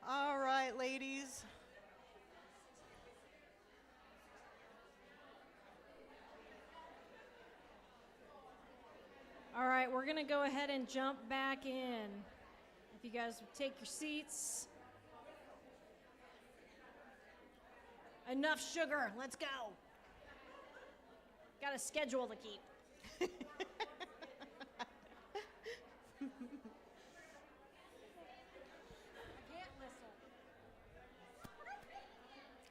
All right, ladies. All right, we're going to go ahead and jump back in. If you guys would take your seats. Enough sugar. Let's go. Got a schedule to keep. I can't whistle.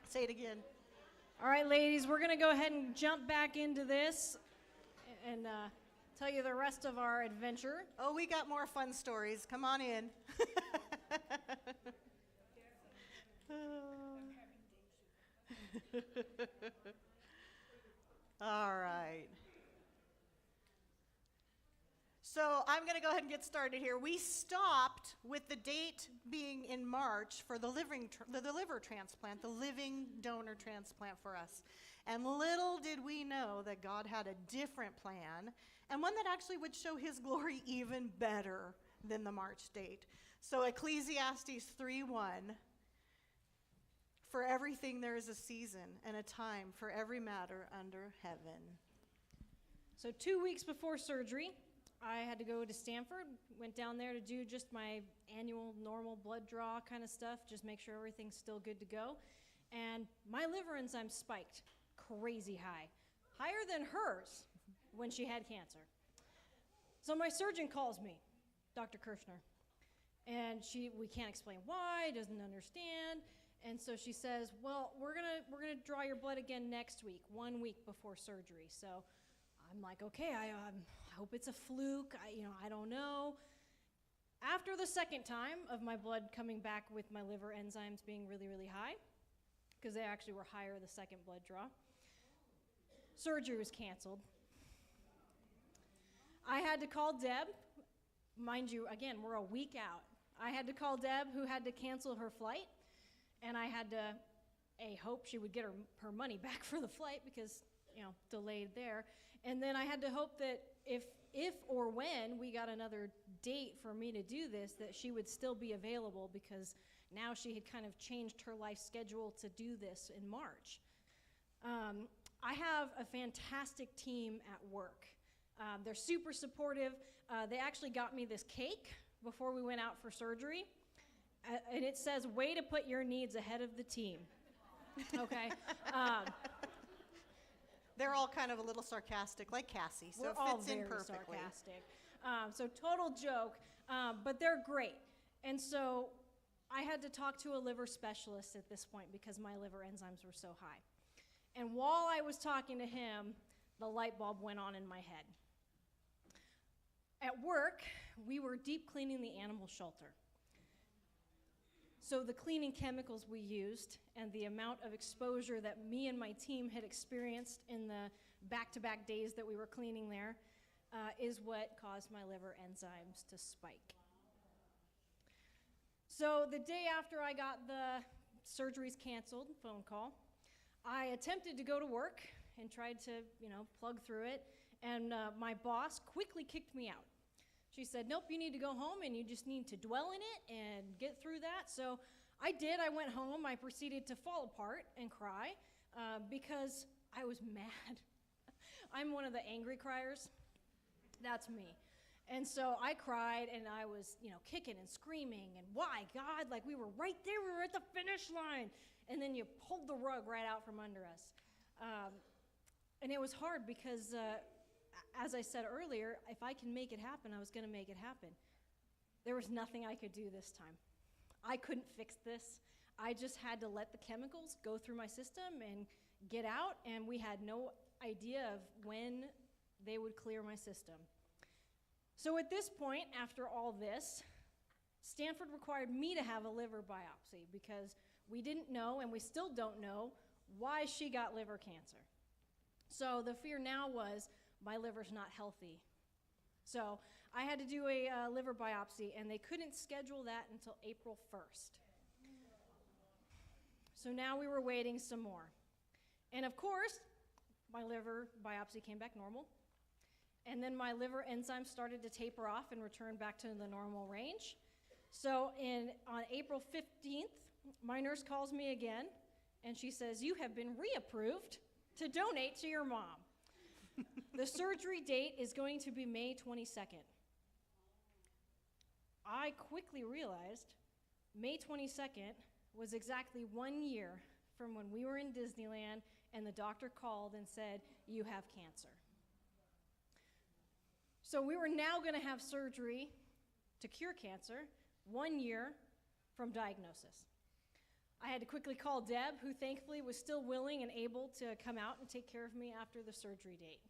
Say it again. All right, ladies, we're going to go ahead and jump back into this and tell you the rest of our adventure. Oh, we got more fun stories. Come on in. All right. So I'm going to go ahead and get started here. We stopped with the date being in March for the liver transplant, the living donor transplant for us. And little did we know that God had a different plan, and one that actually would show his glory even better than the March date. So Ecclesiastes 3:1, for everything there is a season and a time for every matter under heaven. So 2 weeks before surgery, I had to go to Stanford, went down there to do just my annual normal blood draw kind of stuff, just make sure everything's still good to go. And my liver enzyme spiked crazy high, higher than hers when she had cancer. So my surgeon calls me, Dr. Kirshner, and we can't explain why, doesn't understand. And so she says, well, we're gonna draw your blood again next week, 1 week before surgery. So I'm like, okay, I hope it's a fluke. I don't know. After the second time of my blood coming back with my liver enzymes being really, really high, because they actually were higher the second blood draw, surgery was canceled. I had to call Deb. Mind you, again, we're a week out. I had to call Deb, who had to cancel her flight, and I had to, hope she would get her money back for the flight because, delayed there. And then I had to hope that if or when we got another date for me to do this, that she would still be available, because now she had kind of changed her life schedule to do this in March. I have a fantastic team at work. They're super supportive. They actually got me this cake before we went out for surgery, and it says, way to put your needs ahead of the team. Okay. They're all kind of a little sarcastic, like Cassie, so We're it all fits in very perfectly. sarcastic. So total joke, but they're great. And so I had to talk to a liver specialist at this point because my liver enzymes were so high. And while I was talking to him, the light bulb went on in my head. At work, we were deep cleaning the animal shelter. So the cleaning chemicals we used and the amount of exposure that me and my team had experienced in the back-to-back days that we were cleaning there is what caused my liver enzymes to spike. So the day after I got the surgeries canceled, phone call, I attempted to go to work and tried to, plug through it, and my boss quickly kicked me out. She said, nope, you need to go home and you just need to dwell in it and get through that. So I did. I went home. I proceeded to fall apart and cry because I was mad. I'm one of the angry criers. That's me. And so I cried and I was, kicking and screaming and why, God, like we were right there. We were at the finish line. And then you pulled the rug right out from under us. And it was hard because as I said earlier, if I can make it happen, I was going to make it happen. There was nothing I could do this time. I couldn't fix this. I just had to let the chemicals go through my system and get out, and we had no idea of when they would clear my system. So at this point, after all this, Stanford required me to have a liver biopsy because we didn't know, and we still don't know, why she got liver cancer. So the fear now was, my liver's not healthy. So I had to do a liver biopsy, and they couldn't schedule that until April 1st. So now we were waiting some more. And of course, my liver biopsy came back normal. and then my liver enzymes started to taper off and return back to the normal range. So on April 15th, my nurse calls me again, and she says, "You have been reapproved to donate to your mom." The surgery date is going to be May 22nd. I quickly realized May 22nd was exactly 1 year from when we were in Disneyland and the doctor called and said, "You have cancer." So we were now going to have surgery to cure cancer 1 year from diagnosis. I had to quickly call Deb, who thankfully was still willing and able to come out and take care of me after the surgery date.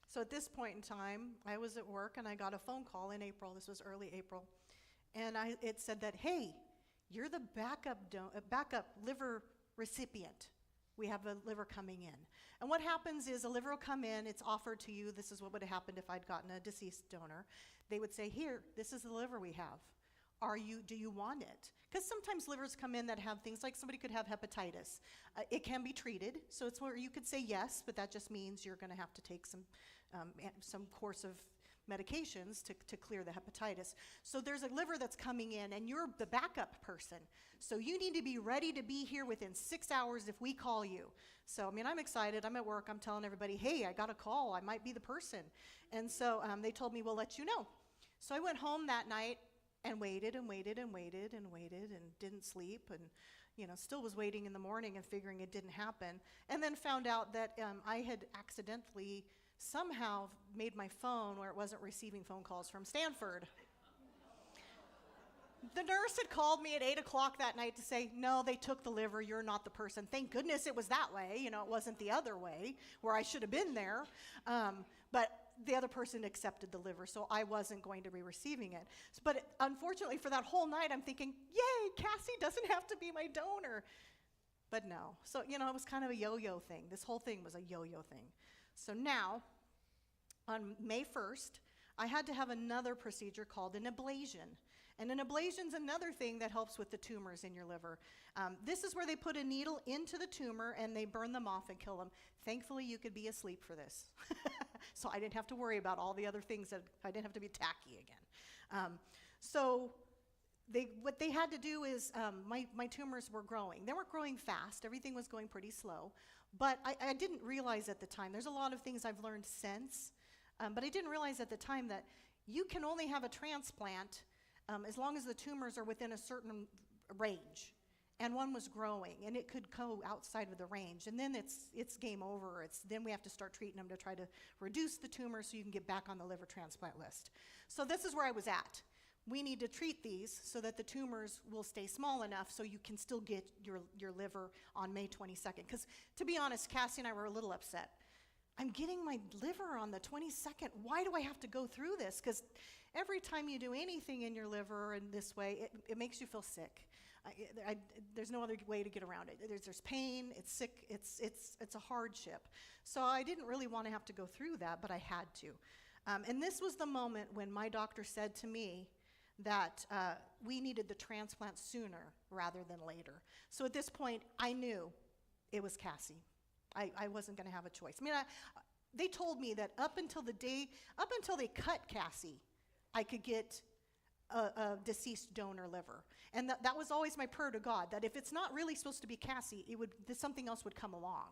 So at this point in time, I was at work and I got a phone call in April. This was early April. And it said that, "Hey, you're the backup liver recipient. We have a liver coming in." And what happens is a liver will come in, it's offered to you. This is what would have happened if I'd gotten a deceased donor. They would say, "Here, this is the liver we have. Do you want it?" Because sometimes livers come in that have things like somebody could have hepatitis. It can be treated, so it's where you could say yes, but that just means you're going to have to take some course of medications to clear the hepatitis. So there's a liver that's coming in, and you're the backup person. So you need to be ready to be here within 6 hours if we call you. So, I mean, I'm excited. I'm at work. I'm telling everybody, "Hey, I got a call. I might be the person." And so they told me, "We'll let you know." So I went home that night and waited and waited and waited and waited and didn't sleep and, still was waiting in the morning and figuring it didn't happen. And then found out that I had accidentally somehow made my phone where it wasn't receiving phone calls from Stanford. The nurse had called me at 8 o'clock that night to say, "No, they took the liver, you're not the person." Thank goodness it was that way, it wasn't the other way where I should have been there. But the other person accepted the liver, so I wasn't going to be receiving it. But unfortunately for that whole night, I'm thinking, "Yay, Cassie doesn't have to be my donor." But no. So, it was kind of a yo-yo thing. This whole thing was a yo-yo thing. So now, on May 1st, I had to have another procedure called an ablation. And an ablation's another thing that helps with the tumors in your liver. This is where they put a needle into the tumor and they burn them off and kill them. Thankfully, you could be asleep for this. So I didn't have to worry about all the other things I didn't have to be tacky again. So what they had to do is my tumors were growing. They weren't growing fast. Everything was going pretty slow. But I didn't realize at the time, there's a lot of things I've learned since, but I didn't realize at the time that you can only have a transplant as long as the tumors are within a certain range. And one was growing, and it could go outside of the range. And then it's game over. Then we have to start treating them to try to reduce the tumor so you can get back on the liver transplant list. So this is where I was at. We need to treat these so that the tumors will stay small enough so you can still get your liver on May 22nd. Because to be honest, Cassie and I were a little upset. I'm getting my liver on the 22nd. Why do I have to go through this? Because every time you do anything in your liver in this way, it makes you feel sick. There's no other way to get around it. There's pain, it's sick, it's a hardship. So I didn't really want to have to go through that, but I had to. And this was the moment when my doctor said to me that we needed the transplant sooner rather than later. So at this point, I knew it was Cassie. I wasn't going to have a choice. I mean, they told me that up until they cut Cassie, I could get a deceased donor liver. And that was always my prayer to God, that if it's not really supposed to be Cassie, something else would come along.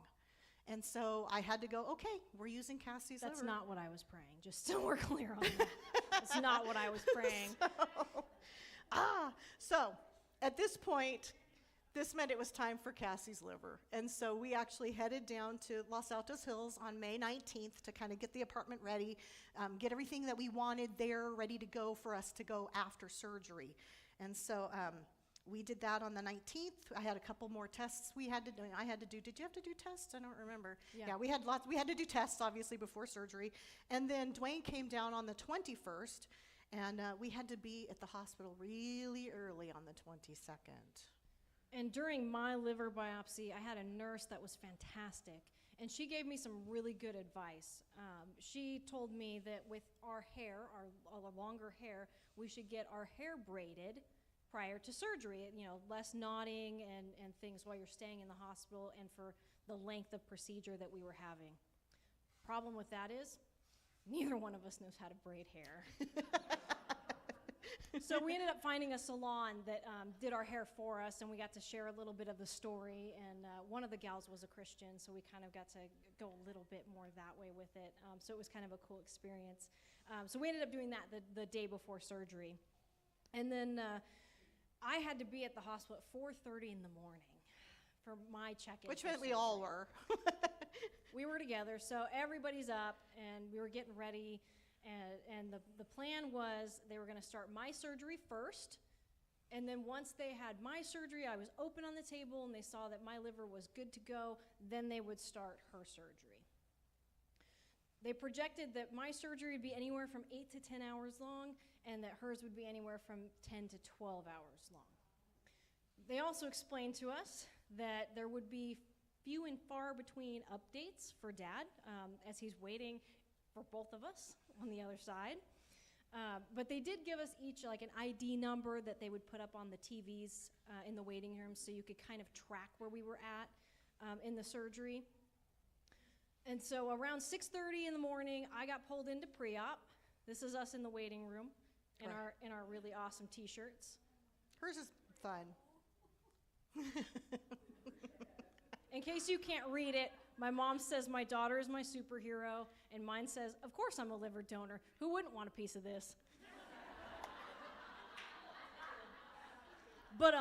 And so I had to go, okay, we're using Cassie's liver. That's not what I was praying, just so we're clear on that. That's not what I was praying. So at this point, this meant it was time for Cassie's liver. And so we actually headed down to Los Altos Hills on May 19th to kind of get the apartment ready, get everything that we wanted there ready to go for us to go after surgery. And so we did that on the 19th. I had a couple more tests I had to do. Did you have to do tests? I don't remember. Yeah, we had to do tests, obviously, before surgery. And then Dwayne came down on the 21st, and we had to be at the hospital really early on the 22nd. And during my liver biopsy, I had a nurse that was fantastic, and she gave me some really good advice. She told me that with our hair, our longer hair, we should get our hair braided prior to surgery. Less knotting and things while you're staying in the hospital and for the length of procedure that we were having. Problem with that is, Neither one of us knows how to braid hair. So we ended up finding a salon that did our hair for us, and we got to share a little bit of the story. And one of the gals was a Christian, so we kind of got to go a little bit more that way with it. So it was kind of a cool experience. So we ended up doing that the day before surgery. And then I had to be at the hospital at 4:30 in the morning for my check-in. Which for meant we all surgery. were. We were together, so everybody's up, and we were getting ready. And the plan was they were going to start my surgery first, and then once they had my surgery, I was open on the table, and they saw that my liver was good to go, then they would start her surgery. They projected that my surgery would be anywhere from 8 to 10 hours long, and that hers would be anywhere from 10 to 12 hours long. They also explained to us that there would be few and far between updates for Dad as he's waiting for both of us on the other side. But they did give us each like an ID number that they would put up on the TVs in the waiting room so you could kind of track where we were at in the surgery. And so around 6:30 in the morning, I got pulled into pre-op. This is us in the waiting room in our really awesome t-shirts. Hers is fun. In case you can't read it, my mom says my daughter is my superhero, and mine says, of course I'm a liver donor. Who wouldn't want a piece of this? But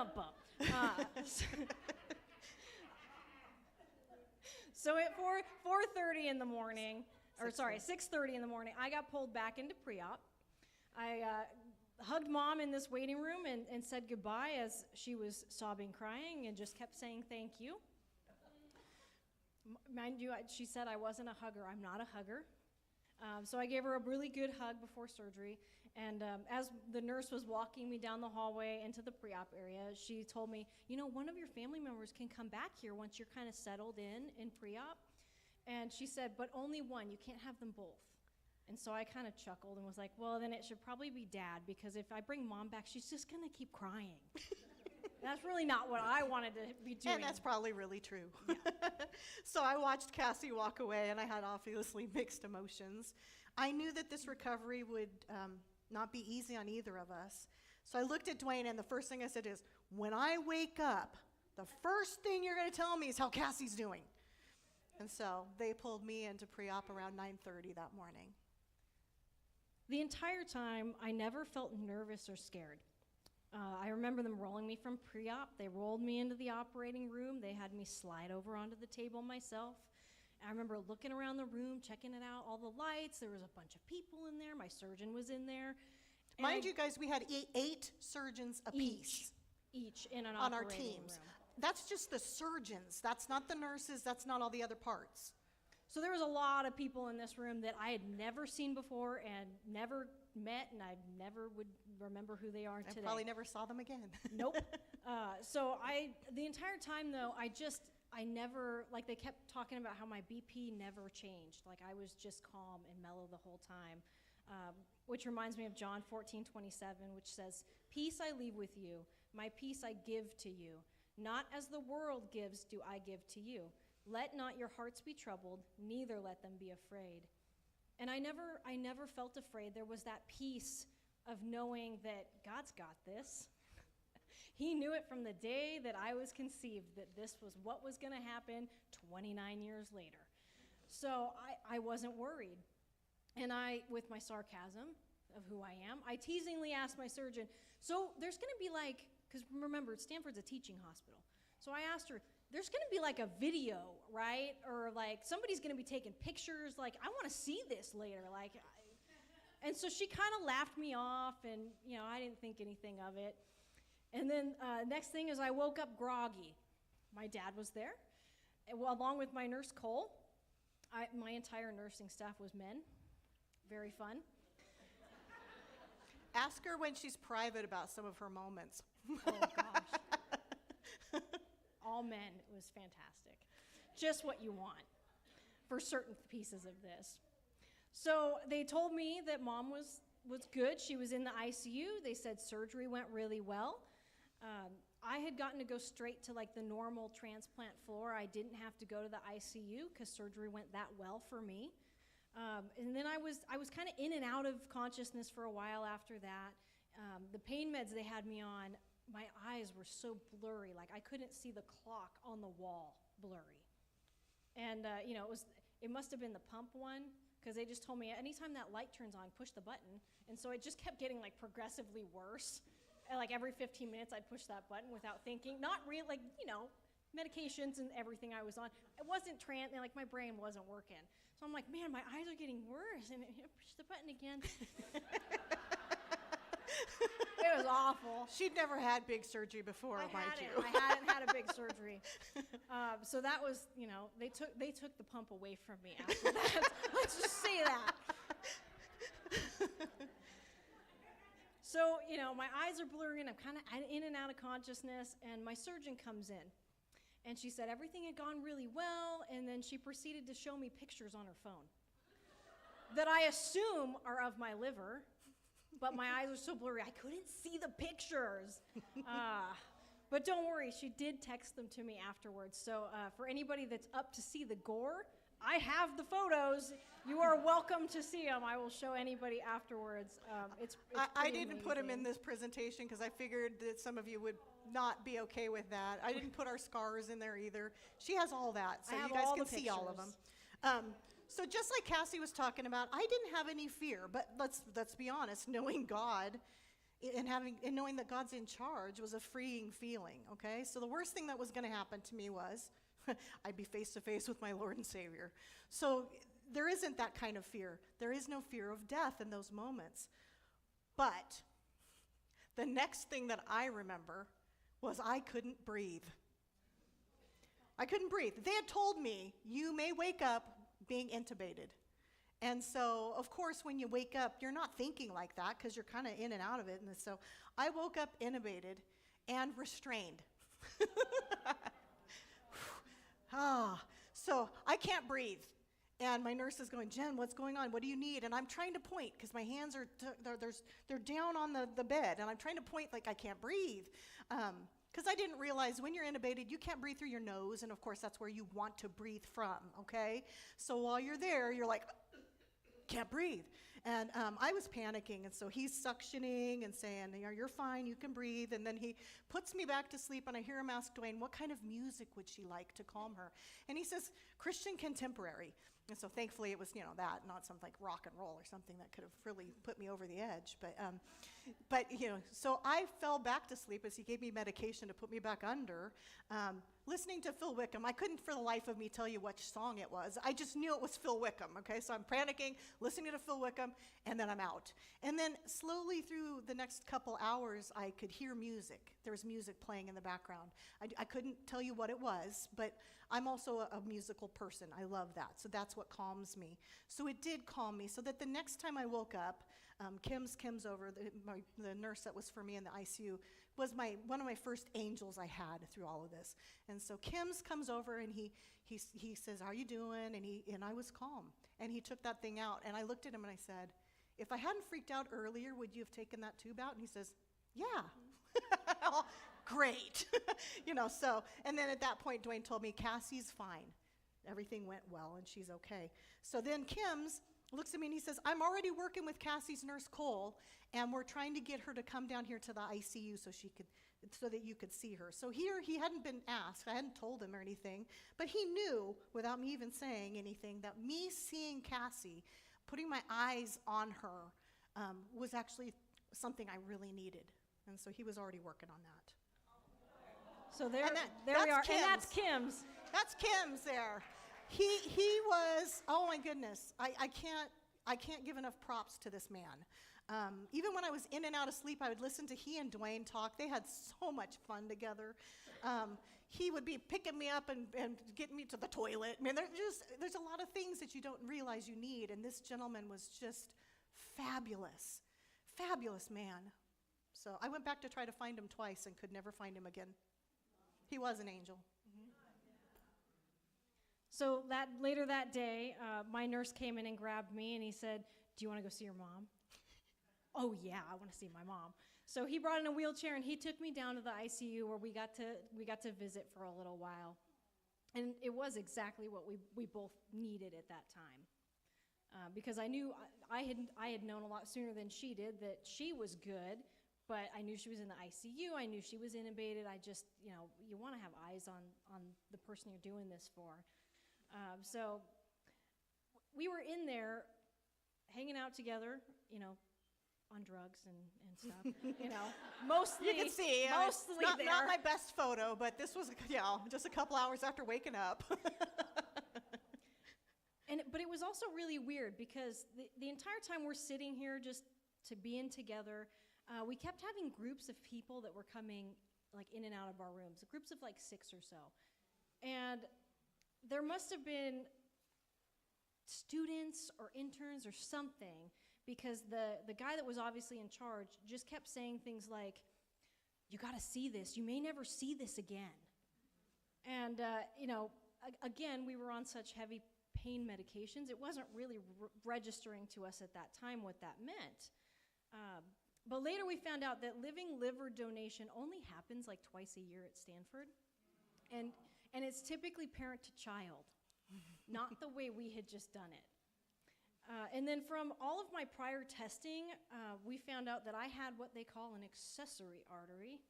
so at 4:30 in the morning, or sorry, 6:30 in the morning, I got pulled back into pre-op. I hugged Mom in this waiting room and said goodbye as she was sobbing, crying, and just kept saying thank you. Mind you, she said I wasn't a hugger. I'm not a hugger. So I gave her a really good hug before surgery. And as the nurse was walking me down the hallway into the pre-op area, she told me, you know, one of your family members can come back here once you're kind of settled in pre-op. And she said, but only one. You can't have them both. And so I kind of chuckled and was like, well, then it should probably be Dad, because if I bring Mom back, she's just going to keep crying. That's really not what I wanted to be doing. And that's probably really true. Yeah. So I watched Cassie walk away, and I had obviously mixed emotions. I knew that this recovery would not be easy on either of us. So I looked at Dwayne, and the first thing I said is, when I wake up, the first thing you're going to tell me is how Cassie's doing. And so they pulled me into pre-op around 9:30 that morning. The entire time, I never felt nervous or scared. I remember them rolling me from pre-op. They rolled me into the operating room. They had me slide over onto the table myself. I remember looking around the room, checking it out, all the lights. There was a bunch of people in there. My surgeon was in there. Mind you guys, we had eight surgeons apiece. Each in an on our operating teams. room. That's just the surgeons. That's not the nurses. That's not all the other parts. So there was a lot of people in this room that I had never seen before and never met, and I never would remember who they are I today. probably never saw them again. Nope. The entire time though, I never, like they kept talking about how my BP never changed. Like I was just calm and mellow the whole time. Which reminds me of John 14:27, which says, peace I leave with you, my peace I give to you. Not as the world gives do I give to you. Let not your hearts be troubled, neither let them be afraid. And I never felt afraid. There was that peace of knowing that God's got this. He knew it from the day that I was conceived, that this was what was going to happen 29 years later. So I wasn't worried. And with my sarcasm of who I am, I teasingly asked my surgeon, so there's going to be like, because remember, Stanford's a teaching hospital. So I asked her, there's going to be like a video, right? Or like somebody's going to be taking pictures. Like, I want to see this later. And so she kind of laughed me off, and I didn't think anything of it. And then next thing is I woke up groggy. My dad was there, along with my nurse Cole. My entire nursing staff was men. Very fun. Ask her when she's private about some of her moments. Oh gosh. All men. It was fantastic. Just what you want for certain pieces of this. So they told me that Mom was good. She was in the ICU. They said surgery went really well. I had gotten to go straight to like the normal transplant floor. I didn't have to go to the ICU because surgery went that well for me. And then I was kind of in and out of consciousness for a while after that. The pain meds they had me on, my eyes were so blurry, like I couldn't see the clock on the wall blurry. And it must have been the pump one, because they just told me anytime that light turns on, push the button. And so it just kept getting like progressively worse. And like every 15 minutes I'd push that button without thinking. Not real, like, medications and everything I was on. It wasn't like my brain wasn't working. So I'm like, man, my eyes are getting worse. And push the button again. It was awful. She'd never had big surgery before, mind you. I hadn't had a big surgery. So that was, they took the pump away from me after that. Let's just say that. So, my eyes are blurry and I'm kind of in and out of consciousness, and my surgeon comes in. And she said everything had gone really well, and then she proceeded to show me pictures on her phone that I assume are of my liver. But my eyes were so blurry, I couldn't see the pictures. But don't worry, she did text them to me afterwards. So for anybody that's up to see the gore, I have the photos. You are welcome to see them. I will show anybody afterwards. It's I didn't put them in this presentation because I figured that some of you would not be okay with that. I didn't put our scars in there either. She has all that, so you guys can see all of them. So just like Cassie was talking about, I didn't have any fear, but let's be honest, knowing God and knowing that God's in charge was a freeing feeling, okay? So the worst thing that was going to happen to me was I'd be face to face with my Lord and Savior. So there isn't that kind of fear. There is no fear of death in those moments. But the next thing that I remember was I couldn't breathe. I couldn't breathe. They had told me, you may wake up being intubated. And so, of course, when you wake up, you're not thinking like that because you're kind of in and out of it. And so I woke up intubated and restrained. So I can't breathe. And my nurse is going, Jen, what's going on? What do you need? And I'm trying to point because my hands are, they're down on the bed. And I'm trying to point like I can't breathe. Because I didn't realize when you're intubated, you can't breathe through your nose. And of course, that's where you want to breathe from, okay? So while you're there, you're like, can't breathe. And I was panicking. And so he's suctioning and saying, you're fine, you can breathe. And then he puts me back to sleep. And I hear him ask Dwayne, what kind of music would she like to calm her? And he says, Christian contemporary. And so thankfully it was, that, not something like rock and roll or something that could have really put me over the edge. But so I fell back to sleep as he gave me medication to put me back under, listening to Phil Wickham. I couldn't for the life of me tell you which song it was. I just knew it was Phil Wickham, okay? So I'm panicking, listening to Phil Wickham, and then I'm out. And then slowly through the next couple hours, I could hear music. There was music playing in the background. I couldn't tell you what it was, but I'm also a musical person. I love that. So that's what calms me. So it did calm me, so that the next time I woke up, Kim's over, the nurse that was for me in the ICU, was one of my first angels I had through all of this. And so Kim's comes over and he says, how are you doing? And I was calm. And he took that thing out. And I looked at him and I said, if I hadn't freaked out earlier, would you have taken that tube out? And he says, yeah. Great. So, and then at that point, Dwayne told me, Cassie's fine. Everything went well and she's okay. So then Kim's looks at me and he says, I'm already working with Cassie's nurse Cole, and we're trying to get her to come down here to the ICU so that you could see her. So here he hadn't been asked, I hadn't told him or anything, but he knew without me even saying anything that me seeing Cassie, putting my eyes on her, was actually something I really needed. And so he was already working on that. So there we are, Kim's. and that's Kim's. That's Kim's there. He was, oh my goodness, I can't give enough props to this man. Even when I was in and out of sleep, I would listen to he and Dwayne talk. They had so much fun together. He would be picking me up and getting me to the toilet. I mean, there's a lot of things that you don't realize you need, and this gentleman was just fabulous, fabulous man. So I went back to try to find him twice and could never find him again. He was an angel. So later that day, my nurse came in and grabbed me and he said, do you want to go see your mom? Oh yeah, I want to see my mom. So he brought in a wheelchair and he took me down to the ICU where we got to visit for a little while. And it was exactly what we both needed at that time. because I knew I had known a lot sooner than she did that she was good, but I knew she was in the ICU. I knew she was intubated. I just, you want to have eyes on the person you're doing this for. So we were in there hanging out together, on drugs and stuff, mostly. You can see, mostly it's there. not my best photo, but this was, just a couple hours after waking up. But it was also really weird because the entire time we're sitting here just to being together, we kept having groups of people that were coming like in and out of our rooms, groups of like 6 or so. And there must have been students or interns or something, because the guy that was obviously in charge just kept saying things like, "You got to see this. You may never see this again." And, again, we were on such heavy pain medications, it wasn't really registering to us at that time what that meant. But later we found out that living liver donation only happens like twice a year at Stanford. And it's typically parent to child, not the way we had just done it. And then from all of my prior testing, we found out that I had what they call an accessory artery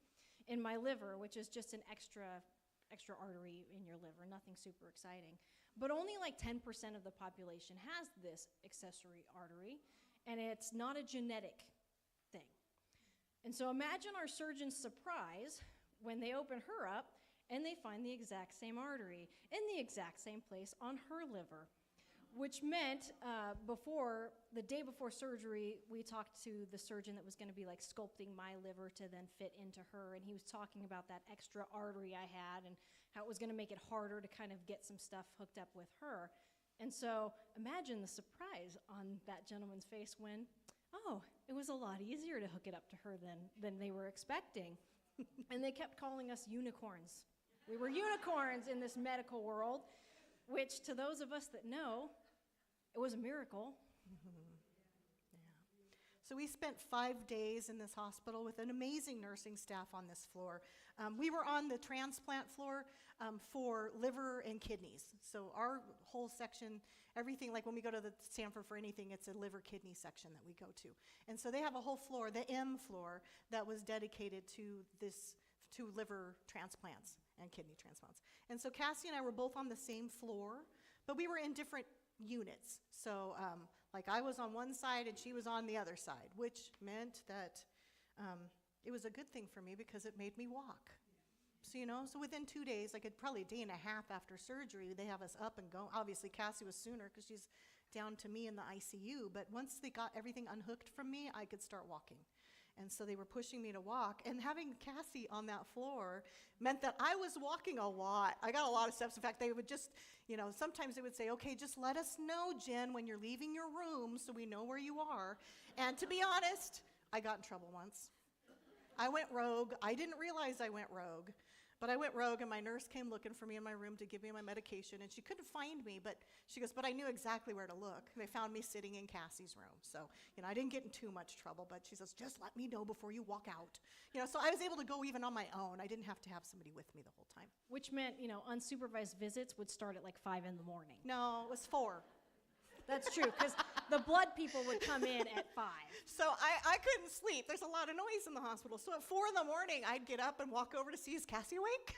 in my liver, which is just an extra artery in your liver, nothing super exciting. But only like 10% of the population has this accessory artery, and it's not a genetic thing. And so imagine our surgeon's surprise when they open her up and they find the exact same artery in the exact same place on her liver, which meant the day before surgery, we talked to the surgeon that was going to be like sculpting my liver to then fit into her, and he was talking about that extra artery I had and how it was going to make it harder to kind of get some stuff hooked up with her. And so imagine the surprise on that gentleman's face when, it was a lot easier to hook it up to her than they were expecting. And they kept calling us unicorns. We were unicorns in this medical world, which to those of us that know, it was a miracle. So we spent 5 days in this hospital with an amazing nursing staff on this floor. We were on the transplant floor for liver and kidneys. So our whole section, everything, like when we go to the Stanford for anything, it's a liver kidney section that we go to. And so they have a whole floor, the M floor, that was dedicated to liver transplants and kidney transplants. And so Cassie and I were both on the same floor, but we were in different units. So like I was on one side and she was on the other side, which meant that it was a good thing for me because it made me walk. So, so within 2 days, like probably a day and a half after surgery, they have us up and go. Obviously, Cassie was sooner because she's down to me in the ICU. But once they got everything unhooked from me, I could start walking. And so they were pushing me to walk. And having Cassie on that floor meant that I was walking a lot. I got a lot of steps. In fact, they would just, sometimes they would say, "Okay, just let us know, Jen, when you're leaving your room so we know where you are." And to be honest, I got in trouble once. I went rogue. I didn't realize I went rogue. But I went rogue, and my nurse came looking for me in my room to give me my medication, and she couldn't find me, but she goes, "But I knew exactly where to look." And they found me sitting in Cassie's room. So, I didn't get in too much trouble, but she says, "Just let me know before you walk out." So I was able to go even on my own. I didn't have to have somebody with me the whole time. Which meant, unsupervised visits would start at like 5 in the morning. No, it was 4. That's true, because the blood people would come in at 5. So I couldn't sleep. There's a lot of noise in the hospital. So at 4 in the morning, I'd get up and walk over to see, "Is Cassie awake?"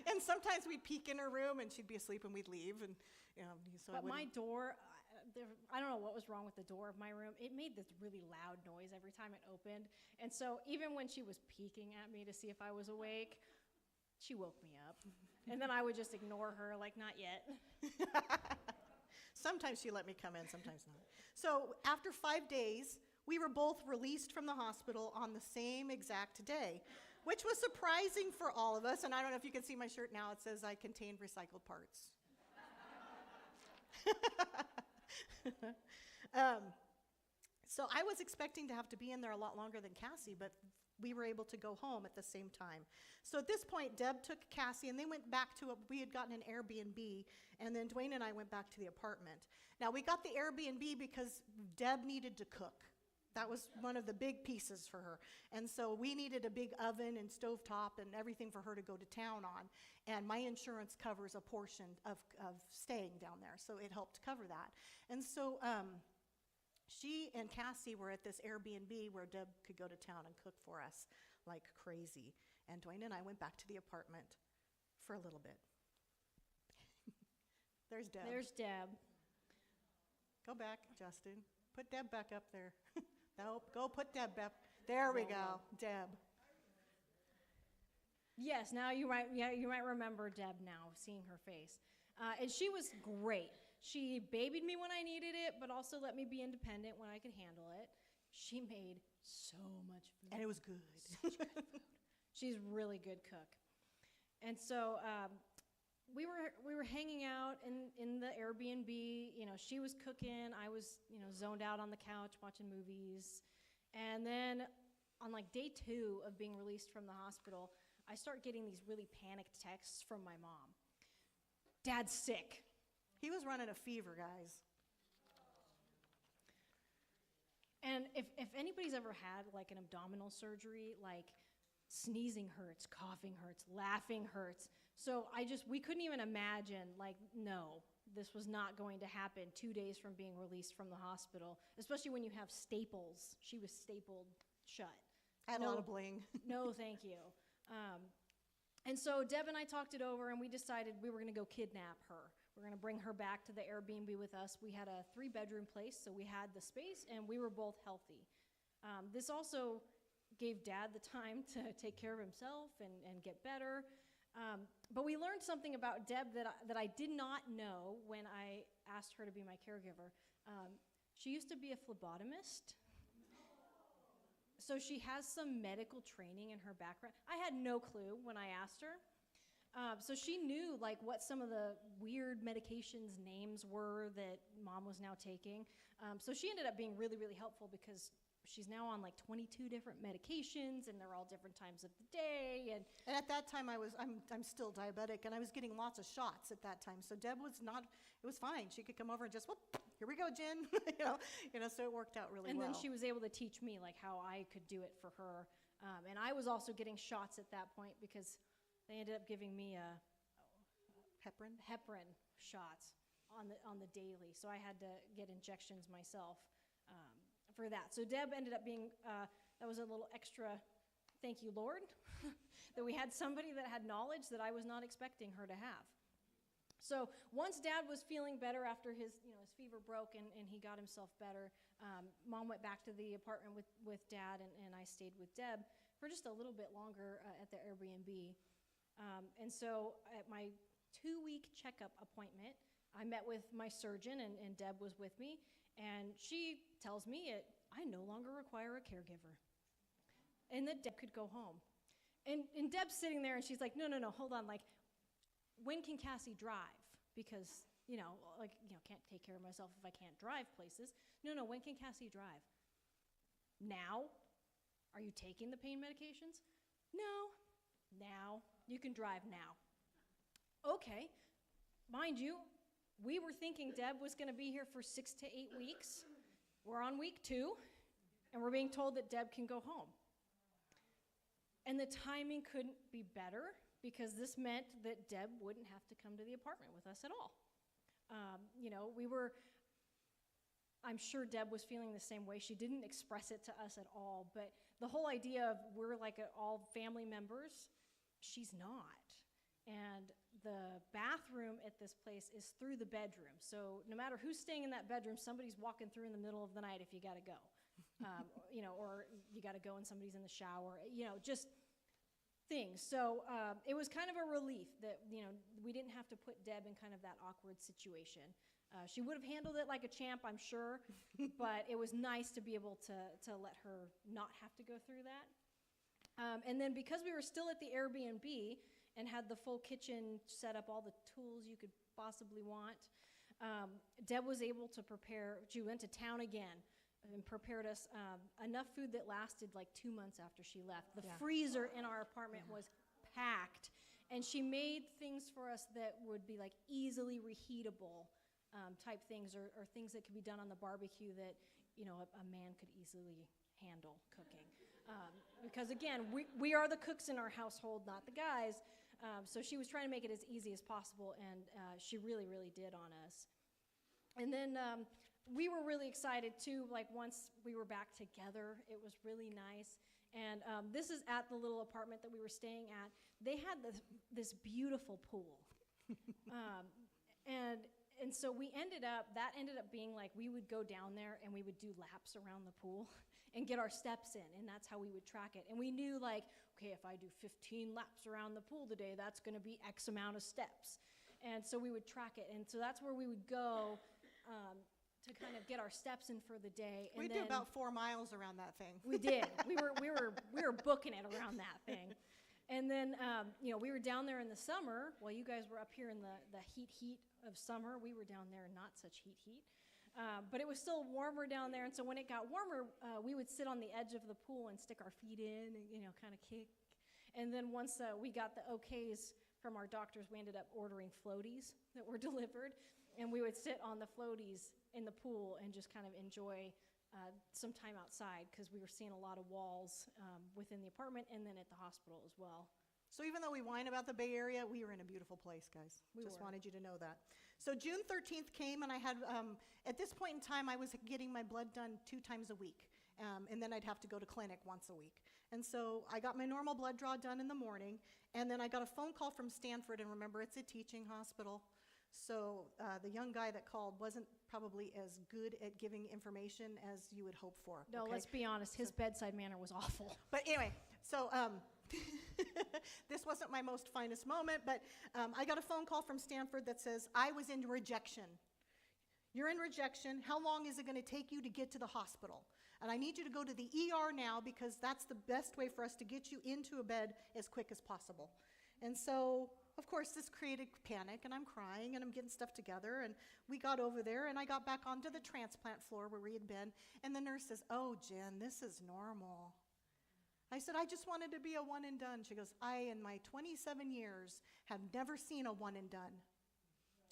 And sometimes we'd peek in her room, and she'd be asleep, and we'd leave. And so but my door, I don't know what was wrong with the door of my room. It made this really loud noise every time it opened. And so even when she was peeking at me to see if I was awake, she woke me up. And then I would just ignore her, like, "Not yet." Sometimes she let me come in, sometimes not. So after 5 days, we were both released from the hospital on the same exact day, which was surprising for all of us. And I don't know if you can see my shirt now. It says I contained recycled parts. So I was expecting to have to be in there a lot longer than Cassie, but we were able to go home at the same time. So at this point, Deb took Cassie, and they went back to we had gotten an Airbnb, and then Dwayne and I went back to the apartment. Now, we got the Airbnb because Deb needed to cook. That was one of the big pieces for her. And so we needed a big oven and stovetop and everything for her to go to town on. And my insurance covers a portion of staying down there, so it helped cover that. And so she and Cassie were at this Airbnb where Deb could go to town and cook for us like crazy. And Dwayne and I went back to the apartment for a little bit. There's Deb. There's Deb. Go back, Justin. Put Deb back up there. Nope, go put Deb back. There we go, Deb. Yes, now you might remember Deb now, seeing her face. And she was great. She babied me when I needed it, but also let me be independent when I could handle it. She made so much food. And it was good. Such good food. She's a really good cook. And so we were hanging out in the Airbnb. You know, she was cooking. I was, zoned out on the couch watching movies. And then on like day 2 of being released from the hospital, I start getting these really panicked texts from my mom. Dad's sick. He was running a fever, guys. And if anybody's ever had like an abdominal surgery, like sneezing hurts, coughing hurts, laughing hurts. So we couldn't even imagine, like, no, this was not going to happen 2 days from being released from the hospital, especially when you have staples. She was stapled shut. I had a lot of bling. No, thank you. And so Deb and I talked it over, and we decided we were going to go kidnap her. We're going to bring her back to the Airbnb with us. We had a 3-bedroom place, so we had the space, and we were both healthy. This also gave Dad the time to take care of himself and get better. But we learned something about Deb that I did not know when I asked her to be my caregiver. She used to be a phlebotomist. So she has some medical training in her background. I had no clue when I asked her. So she knew like what some of the weird medications names were that Mom was now taking. So she ended up being really, really helpful because she's now on like 22 different medications, and they're all different times of the day. And at that time, I'm still diabetic, and I was getting lots of shots at that time. So Deb was not. It was fine. She could come over and just, whoop, here we go, Jen. So it worked out really well. And then she was able to teach me like how I could do it for her. And I was also getting shots at that point because they ended up giving me heparin shots on the daily. So I had to get injections myself. For that. So Deb ended up being, that was a little extra, thank you, Lord, that we had somebody that had knowledge that I was not expecting her to have. So once Dad was feeling better after his fever broke and he got himself better, Mom went back to the apartment with Dad, and I stayed with Deb for just a little bit longer at the Airbnb. And so at my 2-week checkup appointment, I met with my surgeon, and Deb was with me. And she tells me I no longer require a caregiver, and that Deb could go home. And Deb's sitting there, and she's like, no, hold on. Like, when can Cassie drive? Because, can't take care of myself if I can't drive places. No, when can Cassie drive? Now? Are you taking the pain medications? No. Now. You can drive now. Okay. Mind you, we were thinking Deb was going to be here for 6 to 8 weeks. We're on week 2, and we're being told that Deb can go home. And the timing couldn't be better because this meant that Deb wouldn't have to come to the apartment with us at all. I'm sure Deb was feeling the same way. She didn't express it to us at all, but the whole idea of we're like all family members, she's not. And the bathroom at this place is through the bedroom. So no matter who's staying in that bedroom, somebody's walking through in the middle of the night if you got to go. Or you got to go and somebody's in the shower, just things. So it was kind of a relief that, we didn't have to put Deb in kind of that awkward situation. She would have handled it like a champ, I'm sure, but it was nice to be able to let her not have to go through that. And then because we were still at the Airbnb, and had the full kitchen set up, all the tools you could possibly want. Deb was able to prepare, she went to town again and prepared us enough food that lasted like 2 months after she left. The freezer in our apartment was packed, and she made things for us that would be like easily reheatable type things, or things that could be done on the barbecue that, a man could easily handle cooking. Because again, we are the cooks in our household, not the guys. So she was trying to make it as easy as possible, and she really, really did on us. And then we were really excited too, like once we were back together, it was really nice. And this is at the little apartment that we were staying at. They had this beautiful pool. And so that ended up being like, we would go down there and we would do laps around the pool and get our steps in, and that's how we would track it. And we knew, like, okay, if I do 15 laps around the pool today, that's gonna be X amount of steps. And so we would track it, and so that's where we would go to kind of get our steps in for the day. And We do about 4 miles around that thing. we did. We were booking it around that thing. And then, we were down there in the summer while you guys were up here in the heat of summer. We were down there in not such heat. But it was still warmer down there. And so when it got warmer, we would sit on the edge of the pool and stick our feet in and, kind of kick. And then once we got the okays from our doctors, we ended up ordering floaties that were delivered. And we would sit on the floaties in the pool and just kind of enjoy some time outside, because we were seeing a lot of walls within the apartment and then at the hospital as well. So even though we whine about the Bay Area, we were in a beautiful place, guys. We Just were. wanted you to know that. So June 13th came, and I had, at this point in time, I was getting my blood done 2 times a week, and then I'd have to go to clinic once a week. And so I got my normal blood draw done in the morning, and then I got a phone call from Stanford, and remember, it's a teaching hospital. So the young guy that called wasn't probably as good at giving information as you would hope for. No, okay? let's be honest, his bedside manner was awful. But anyway, so this wasn't my most finest moment, but I got a phone call from Stanford that says, I was in rejection. You're in rejection. How long is it going to take you to get to the hospital? And I need you to go to the ER now, because that's the best way for us to get you into a bed as quick as possible. And so, of course, this created panic, and I'm crying, and I'm getting stuff together, and we got over there, and I got back onto the transplant floor where we had been, and the nurse says, oh, Jen, this is normal. I said, I just wanted to be a one and done. She goes, I, in my 27 years, have never seen a one and done.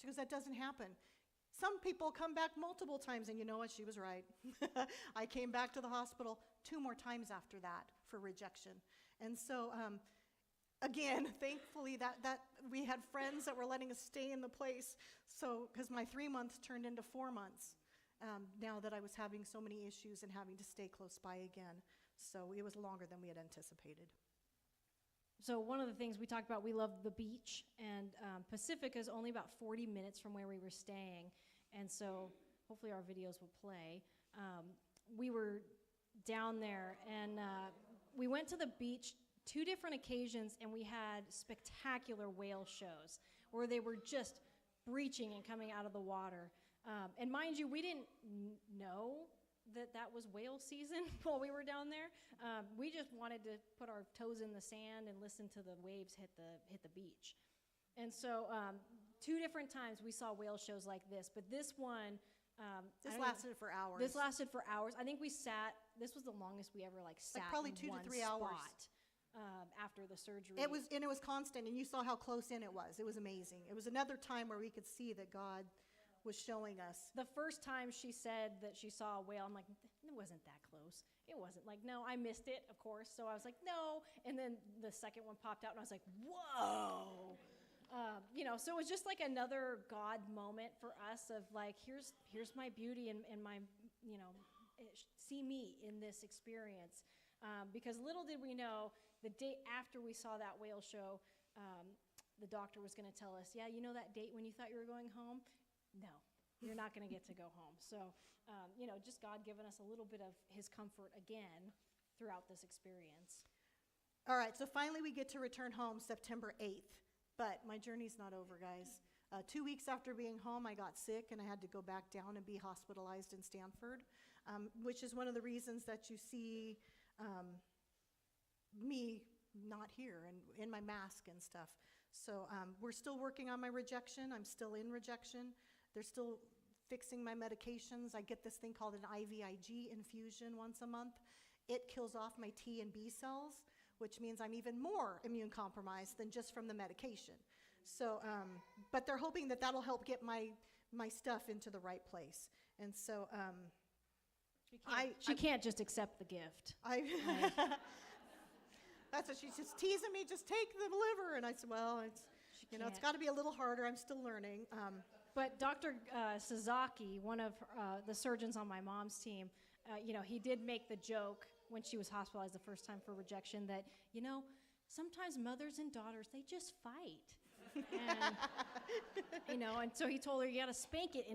She goes, that doesn't happen. Some people come back multiple times, and you know what? She was right. I came back to the hospital 2 more times after that for rejection. And so, again, thankfully, that we had friends that were letting us stay in the place. So, because my 3 months turned into 4 months, now that I was having so many issues and having to stay close by again. So it was longer than we had anticipated. So one of the things we talked about, we love the beach, and Pacifica is only about 40 minutes from where we were staying, and so hopefully our videos will play. We were down there, and we went to the beach 2 different occasions, and we had spectacular whale shows where they were just breaching and coming out of the water. And mind you, we didn't know that was whale season while we were down there. We just wanted to put our toes in the sand and listen to the waves hit the beach. And so 2 different times we saw whale shows like this, but this one, This lasted for hours. This lasted for hours. I think this was the longest we ever sat probably in 2 to one 3 hours. spot after the surgery. It was constant, and you saw how close in it was. It was amazing. It was another time where we could see that God was showing us. The first time she said that she saw a whale, I'm like, it wasn't that close. It wasn't. Like, no, I missed it, of course. So I was like, no. And then the second one popped out, and I was like, whoa. So it was just like another God moment for us of like, here's my beauty and my, see me in this experience. Because little did we know, the day after we saw that whale show, the doctor was going to tell us, yeah, you know that date when you thought you were going home? No, you're not going to get to go home. So, just God giving us a little bit of his comfort again throughout this experience. All right, so finally we get to return home September 8th. But my journey's not over, guys. 2 weeks after being home, I got sick, and I had to go back down and be hospitalized in Stanford, which is one of the reasons that you see me not here and in my mask and stuff. So we're still working on my rejection. I'm still in rejection. They're still fixing my medications. I get this thing called an IVIG infusion once a month. It kills off my T and B cells, which means I'm even more immune compromised than just from the medication. So, but they're hoping that that'll help get my my stuff into the right place. And so She can't just accept the gift. That's what she's just teasing me, just take the liver. And I said, well, it's got to be a little harder. I'm still learning. But Dr. Sasaki, one of the surgeons on my mom's team, he did make the joke when she was hospitalized the first time for rejection that, sometimes mothers and daughters, they just fight. And, and so he told her, you got to spank it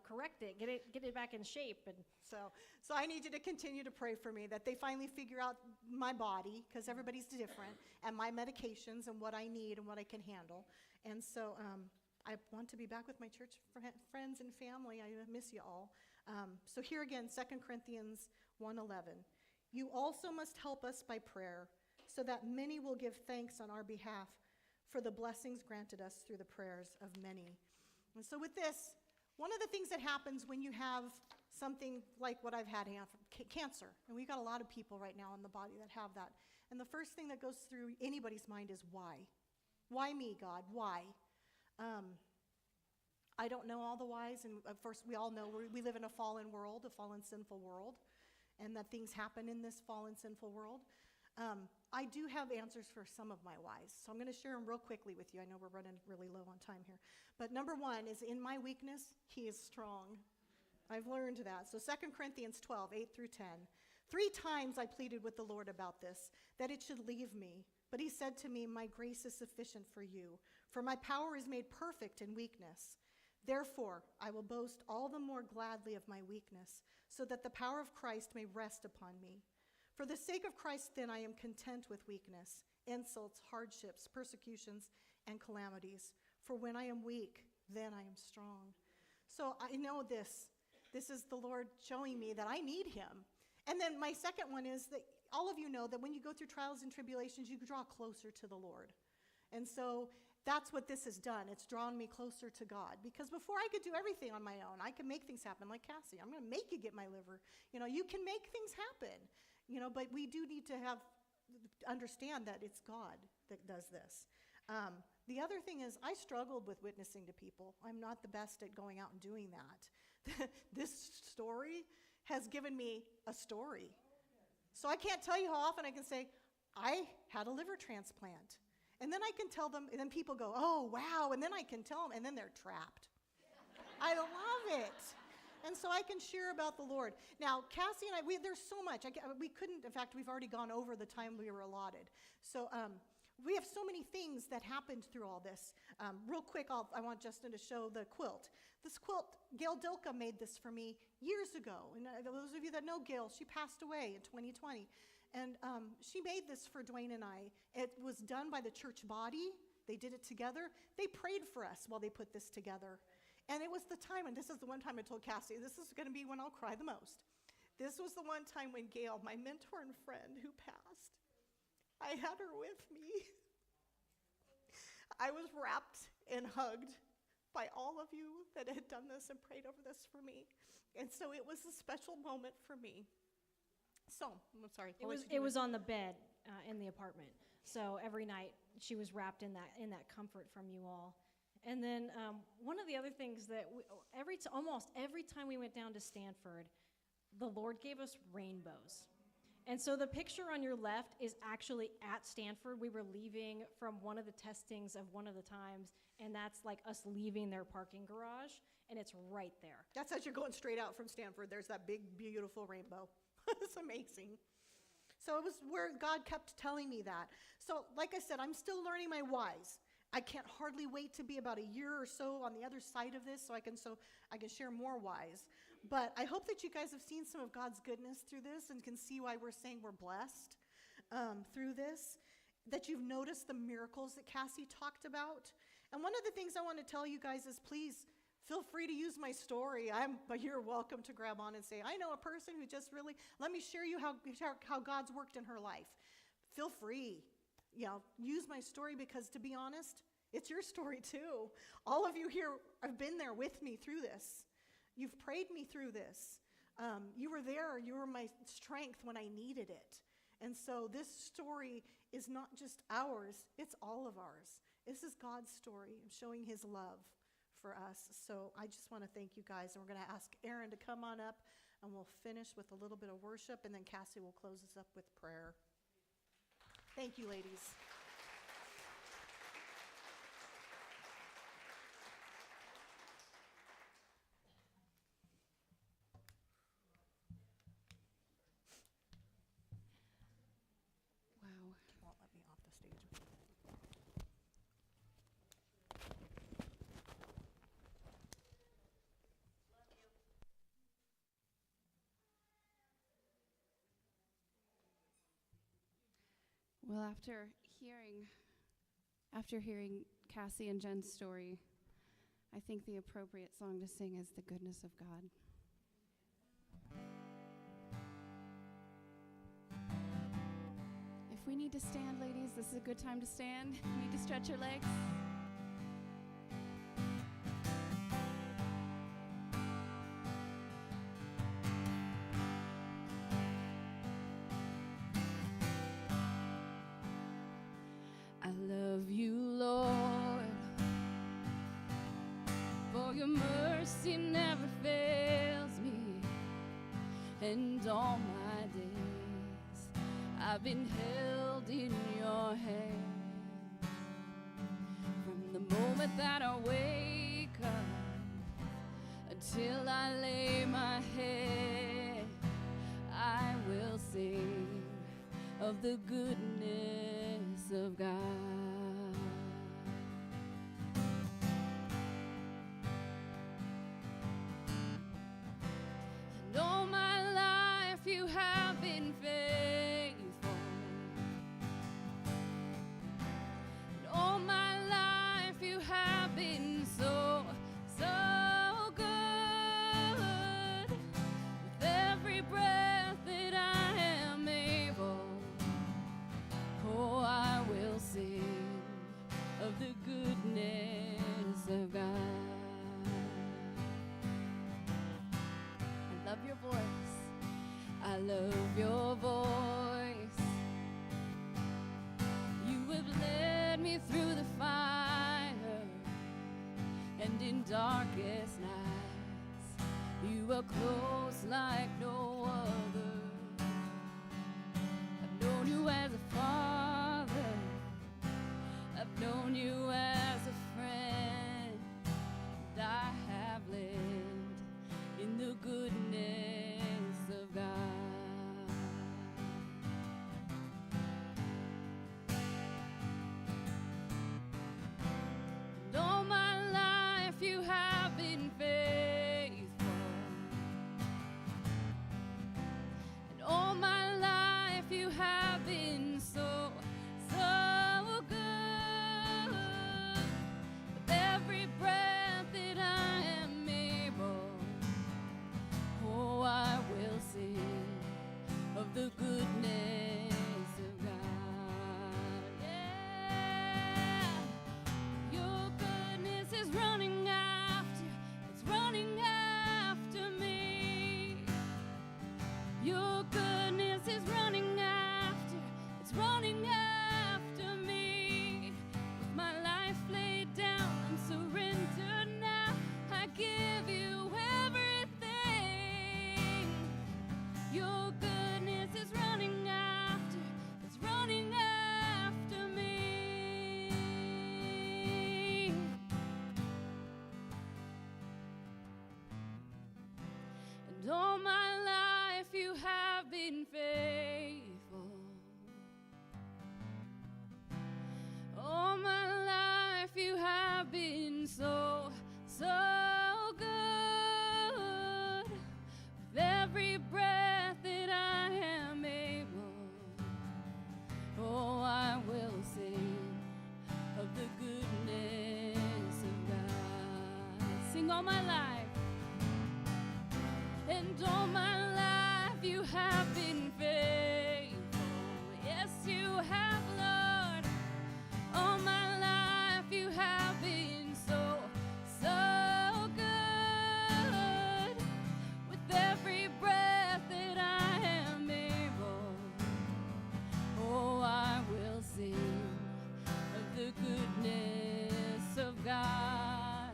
correct it, get it back in shape. And so I need you to continue to pray for me that they finally figure out my body, because everybody's different, and my medications and what I need and what I can handle. And so I want to be back with my church friends and family. I miss you all. So here again, 2 Corinthians 1:11. You also must help us by prayer, so that many will give thanks on our behalf for the blessings granted us through the prayers of many. And so with this, one of the things that happens when you have something like what I've had, cancer, and we've got a lot of people right now in the body that have that, and the first thing that goes through anybody's mind is why? Why me, God? Why? I don't know all the whys, and of course we all know we live in a fallen world, a fallen sinful world, and that things happen in this fallen sinful world. I do have answers for some of my whys, so I'm going to share them real quickly with you. I know we're running really low on time here. But number one is, in my weakness, he is strong. I've learned that. So 2 Corinthians 12, 8 through 10. 3 times I pleaded with the Lord about this, that it should leave me. But he said to me, my grace is sufficient for you, for my power is made perfect in weakness. Therefore, I will boast all the more gladly of my weakness, so that the power of Christ may rest upon me. For the sake of Christ, then, I am content with weakness, insults, hardships, persecutions, and calamities. For when I am weak, then I am strong. So I know this. This is the Lord showing me that I need him. And then my second one is that all of you know that when you go through trials and tribulations, you draw closer to the Lord. And so that's what this has done. It's drawn me closer to God. Because before I could do everything on my own, I could make things happen like Cassie. I'm going to make you get my liver. You can make things happen. But we do need to understand that it's God that does this. The other thing is, I struggled with witnessing to people. I'm not the best at going out and doing that. This story has given me a story. So I can't tell you how often I can say, I had a liver transplant. And then I can tell them, and then people go, oh, wow, and then I can tell them, and then they're trapped. I love it. And so I can share about the Lord. Now, Cassie and I, there's so much. We couldn't, in fact, we've already gone over the time we were allotted. So we have so many things that happened through all this. Real quick, I want Justin to show the quilt. This quilt, Gail Dilka made this for me years ago. And those of you that know Gail, she passed away in 2020. And she made this for Dwayne and I. It was done by the church body. They did it together. They prayed for us while they put this together. And it was the time, and this is the one time I told Cassie, this is going to be when I'll cry the most. This was the one time when Gail, my mentor and friend who passed, I had her with me. I was wrapped and hugged by all of you that had done this and prayed over this for me. And so it was a special moment for me. So, I'm sorry. It was on the bed in the apartment. So every night she was wrapped in that comfort from you all. And then one of the other things that almost every time we went down to Stanford, the Lord gave us rainbows. And so the picture on your left is actually at Stanford. We were leaving from one of the testings of one of the times, and that's like us leaving their parking garage, and it's right there. That's as you're going straight out from Stanford. There's that big, beautiful rainbow. It's amazing. So it was where God kept telling me that. So like I said, I'm still learning my whys. I can't hardly wait to be about a year or so on the other side of this so I can share more whys. But I hope that you guys have seen some of God's goodness through this and can see why we're saying we're blessed through this, that you've noticed the miracles that Cassie talked about. And one of the things I want to tell you guys is, please feel free to use my story. But you're welcome to grab on and say, I know a person who just really, let me share you how God's worked in her life. Feel free. Use my story, because to be honest, it's your story too. All of you here have been there with me through this. You've prayed me through this. You were there. You were my strength when I needed it. And so this story is not just ours, it's all of ours. This is God's story of showing his love for us. So I just want to thank you guys, and we're going to ask Aaron to come on up, and we'll finish with a little bit of worship, and then Cassie will close us up with prayer. Thank you, ladies. Wow. Won't let me off the stage. Well, after hearing Cassie and Jen's story, I think the appropriate song to sing is The Goodness of God. If we need to stand, ladies, this is a good time to stand. You need to stretch your legs. I love you, Lord, for your mercy never fails me, and all my days I've been held in your hand. From the moment that I wake up until I lay my head, I will sing of the goodness of God. And all my life you have been faithful. And all my life you have been so, so good. With every breath that I am able, oh, I will sing of the goodness of God. I love your voice. I love your voice. You have led me through the fire, and in darkest nights you are close like no other. I've known you as a father, I've known you as a friend, and I have lived in the goodness of God. And all my life you have been faithful. And all my life you have been so, so good. With every breath that I am able, oh, I will sing of the goodness of God. Yeah. Your goodness is running after, it's running after me. Your goodness is running after, it's running after me. With my life laid down and surrendered now, I give you everything. Your goodness is running after, it's running after me. And all my life you have been faithful. All my life you have been so, so good. With every breath that I am able, oh, I will sing of the goodness of God. Sing all my life. And all my life you have been faithful. Yes, you have, Lord. All my life you have been so, so good. With every breath that I am able, oh, I will sing of the goodness of God.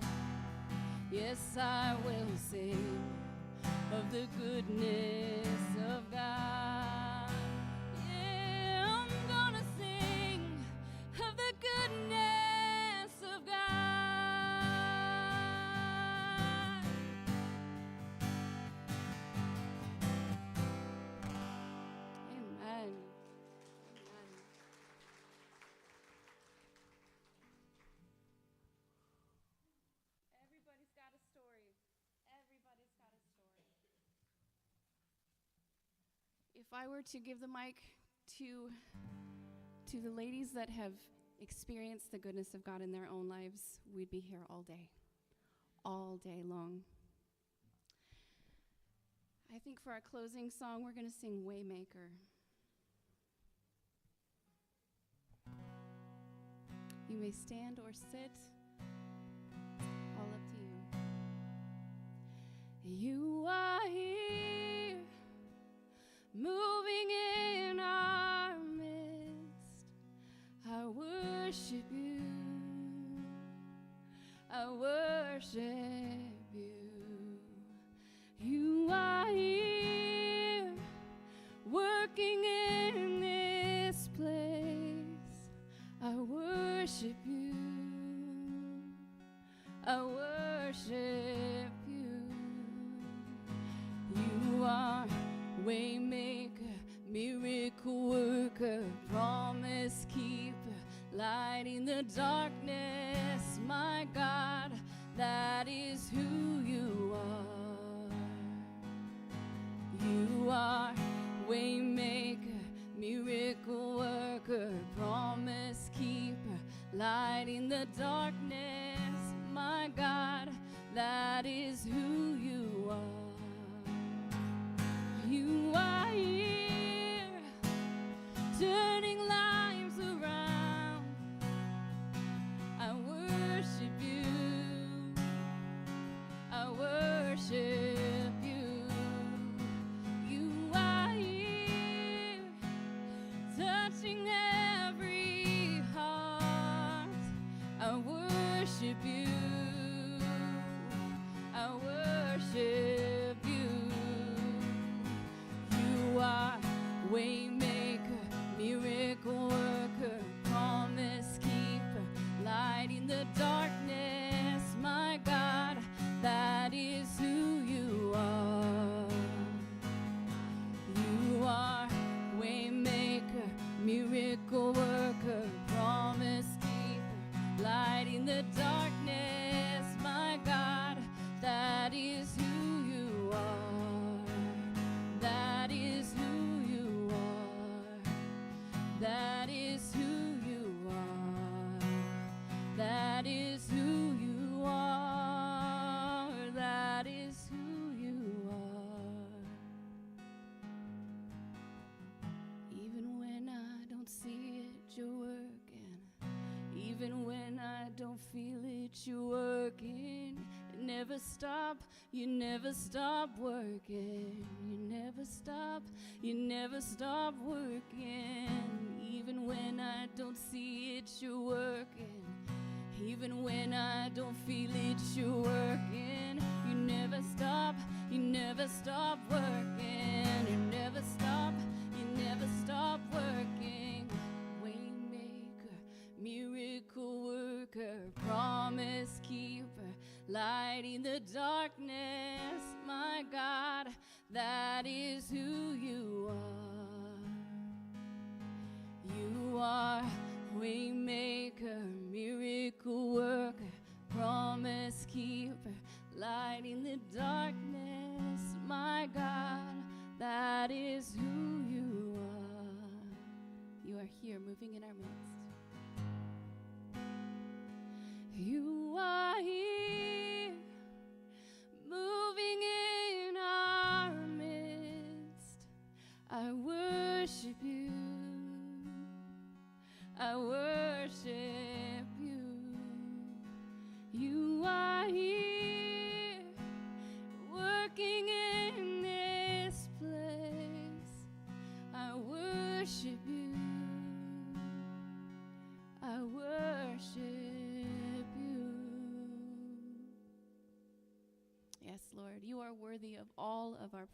I will sing of the goodness of God. Yeah, I'm gonna sing of the goodness of God. Amen. Amen. Everybody's got a story. Everybody's got a story. If I were to give the mic to the ladies that have experienced the goodness of God in their own lives, we'd be here all day long. I think for our closing song, we're going to sing Waymaker. You may stand or sit, all up to you. You are here, moving in our midst. I worship you. I worship you. You are here, working in this place. I worship you. I worship you. You are waymaker, miracle worker, promise keeper, light in the darkness. My God, that is who you are. You are waymaker, miracle worker, promise keeper, light in the darkness. My God, that is who you are. You are here, turning lives around. I worship you. I worship you. You are here, touching every heart. I worship you. I worship you. You are waymaker, miracle worker, promise keeper, light in the darkness. My God, that is who you are. You are waymaker, miracle worker, promise keeper, light in the darkness. My God, that is who you are. That is who you are. That is who you are. That is who you are. That is who you are. Even when I don't see it, you're working. Even when I don't feel it, you're working. You never stop, you never stop working. You never stop, you never stop working. Even when I don't see it, you're working. Even when I don't feel it, you're working. You never stop, you never stop working. You never stop, you never stop working. Waymaker, miracle worker, promise keeper, light in the darkness. My God, that is who you are. You are waymaker, miracle worker, promise keeper, light in the darkness. My God, that is who you are. You are here moving in our midst. You are here, moving in our midst. I worship you. I worship you. You are here,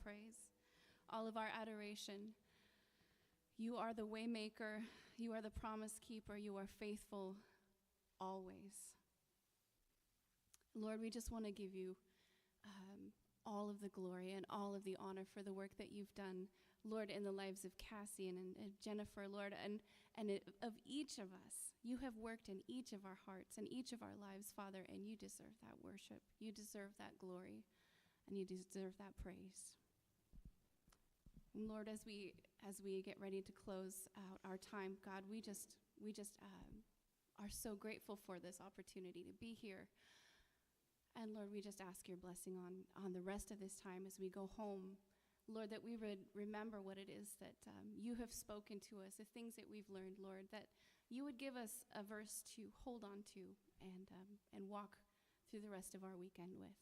praise, all of our adoration. You are the way maker. You are the promise keeper. You are faithful always. Lord, we just want to give you all of the glory and all of the honor for the work that you've done, Lord, in the lives of Cassie and Jennifer, Lord, and of each of us. You have worked in each of our hearts and each of our lives, Father, and you deserve that worship. You deserve that glory, and you deserve that praise. And Lord, as we get ready to close out our time, God, we just are so grateful for this opportunity to be here. And Lord, we just ask your blessing on the rest of this time as we go home. Lord, that we would remember what it is that you have spoken to us, the things that we've learned, Lord, that you would give us a verse to hold on to and walk through the rest of our weekend with.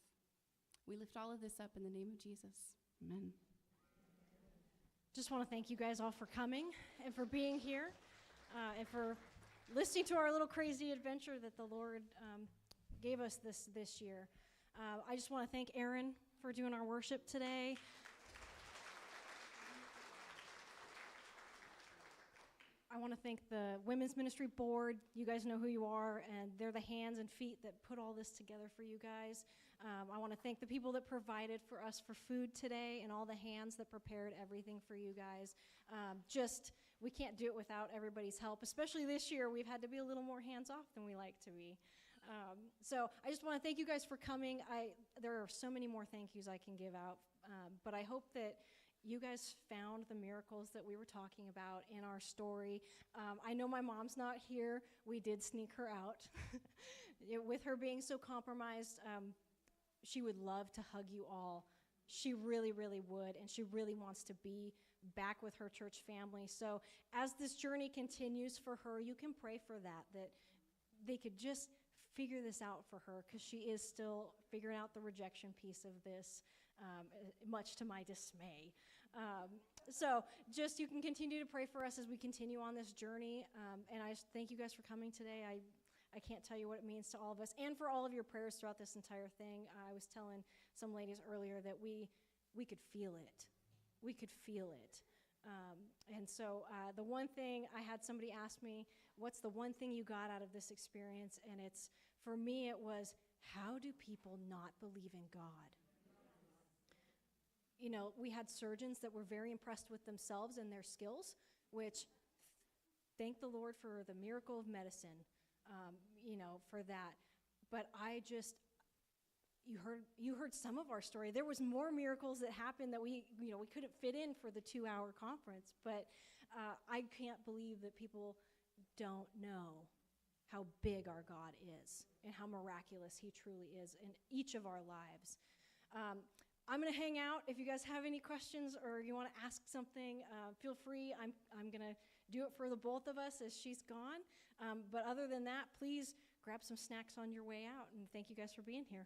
We lift all of this up in the name of Jesus. Amen. Just want to thank you guys all for coming and for being here and for listening to our little crazy adventure that the Lord gave us this year. I just want to thank Aaron for doing our worship today. I want to thank the Women's Ministry Board. You guys know who you are, and they're the hands and feet that put all this together for you guys. I want to thank the people that provided for us for food today and all the hands that prepared everything for you guys. We can't do it without everybody's help, especially this year. We've had to be a little more hands-off than we like to be. So I just want to thank you guys for coming. There are so many more thank yous I can give out, but I hope that you guys found the miracles that we were talking about in our story. I know my mom's not here. We did sneak her out. With her being so compromised, she would love to hug you all. She really, really would, and she really wants to be back with her church family. So as this journey continues for her, you can pray for that they could just figure this out for her, because she is still figuring out the rejection piece of this, much to my dismay. So just you can continue to pray for us as we continue on this journey. And I just thank you guys for coming today. I can't tell you what it means to all of us and for all of your prayers throughout this entire thing. I was telling some ladies earlier that we could feel it. We could feel it. And so the one thing, I had somebody ask me, what's the one thing you got out of this experience? And for me, it was, how do people not believe in God? You know, we had surgeons that were very impressed with themselves and their skills, which thank the Lord for the miracle of medicine, for that. But you heard some of our story. There was more miracles that happened that we couldn't fit in for the 2-hour conference. But I can't believe that people don't know how big our God is and how miraculous he truly is in each of our lives. I'm going to hang out. If you guys have any questions or you want to ask something, feel free. I'm going to do it for the both of us as she's gone. But other than that, please grab some snacks on your way out. And thank you guys for being here.